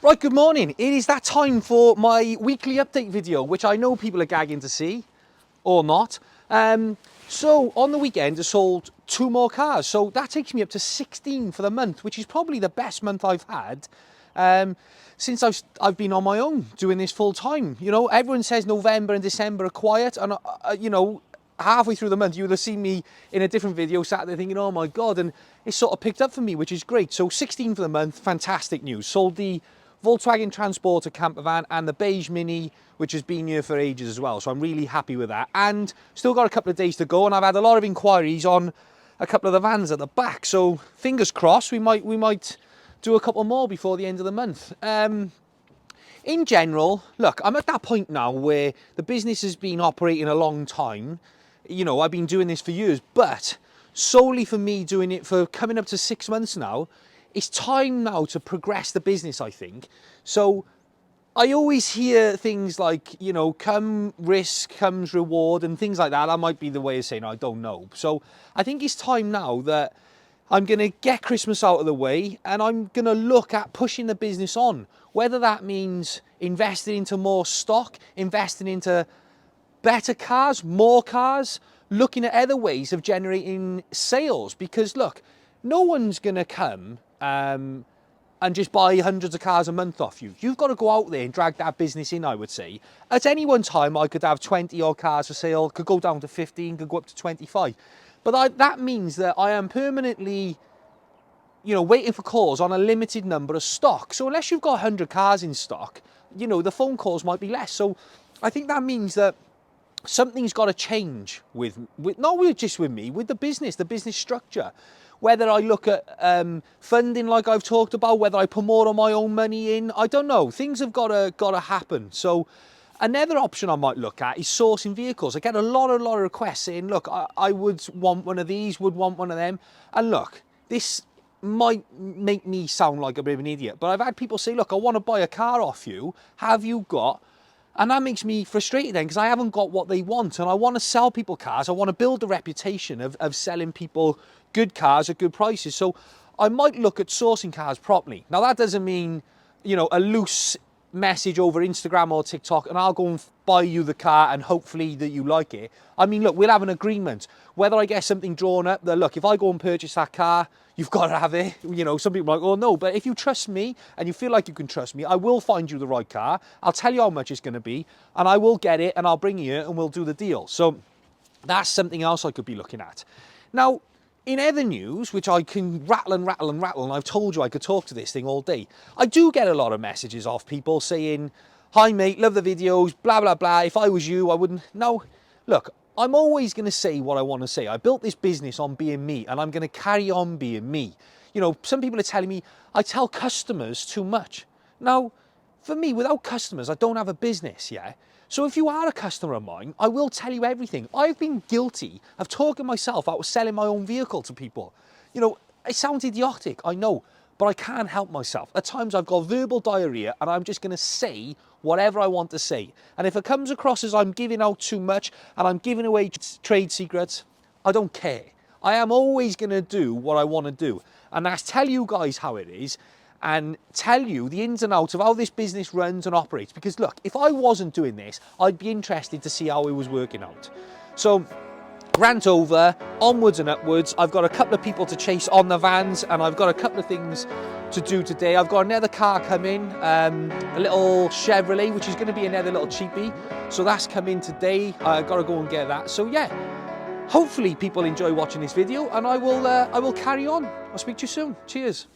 Right, good morning. It is that time for my weekly update video, which I know people are gagging to see, or not. So on the weekend, I sold 2 more cars. So that takes me up to 16 for the month, which is probably the best month I've had since I've been on my own doing this full time. You know, everyone says November and December are quiet, and you know, halfway through the month, you would have seen me in a different video sat there thinking, oh my God, and it sort of picked up for me, which is great. So 16 for the month, fantastic news. Sold the Volkswagen Transporter camper van and the beige Mini, which has been here for ages as well. So I'm really happy with that. And still got a couple of days to go, and I've had a lot of inquiries on a couple of the vans at the back. So fingers crossed, we might do a couple more before the end of the month. In general, look, I'm at that point now where the business has been operating a long time. You know, I've been doing this for years, but solely for me doing it for coming up to 6 months now, it's time now to progress the business, I think. So I always hear things like, you know, come risk comes reward and things like that. That might be the way of saying I don't know. So I think it's time now that I'm going to get Christmas out of the way and I'm going to look at pushing the business on. Whether that means investing into more stock, investing into better cars, more cars, looking at other ways of generating sales. Because look, no one's going to come and just buy hundreds of cars a month off you. You've got to go out there and drag that business in, I would say. At any one time, I could have 20 odd cars for sale, could go down to 15, could go up to 25. But that means that I am permanently, you know, waiting for calls on a limited number of stock. So unless you've got 100 cars in stock, you know, the phone calls might be less. So I think that means that something's got to change with not just with me, with the business structure. Whether I look at funding like I've talked about, whether I put more of my own money in, I don't know. Things have got to happen. So another option I might look at is sourcing vehicles. I get a lot of requests saying, look, I would want one of these, would want one of them. And look, this might make me sound like a bit of an idiot, but I've had people say, look, I want to buy a car off you. Have you got? And that makes me frustrated then, because I haven't got what they want, and I want to sell people cars. I want to build the reputation of selling people good cars at good prices. So I might look at sourcing cars properly. Now that doesn't mean, you know, a loose message over Instagram or TikTok and I'll go and buy you the car and hopefully that you like it. I mean, look, we'll have an agreement. Whether I get something drawn up that, look, if I go and purchase that car, you've got to have it. You know, some people are like, oh no, but if you trust me and you feel like you can trust me, I will find you the right car. I'll tell you how much it's going to be and I will get it and I'll bring you it and we'll do the deal. So that's something else I could be looking at. Now, in other news, which I can rattle and I've told you I could talk to this thing all day, I do get a lot of messages off people saying, hi mate, love the videos, blah, blah, blah. If I was you, I wouldn't. No, look, I'm always going to say what I want to say. I built this business on being me and I'm going to carry on being me. You know, some people are telling me I tell customers too much. Now, for me, without customers, I don't have a business, yeah? So if you are a customer of mine, I will tell you everything. I've been guilty of talking myself out of selling my own vehicle to people. You know, it sounds idiotic, I know, but I can't help myself. At times I've got verbal diarrhea and I'm just going to say whatever I want to say. And if it comes across as I'm giving out too much and I'm giving away trade secrets, I don't care. I am always going to do what I want to do. And that's tell you guys how it is and tell you the ins and outs of how this business runs and operates. Because look, if I wasn't doing this, I'd be interested to see how it was working out. So rant over, onwards and upwards. I've got a couple of people to chase on the vans and I've got a couple of things to do today. I've got another car coming, a little Chevrolet, which is going to be another little cheapie. So that's coming today. I've got to go and get that. So yeah, hopefully people enjoy watching this video and I will carry on. I'll speak to you soon. Cheers.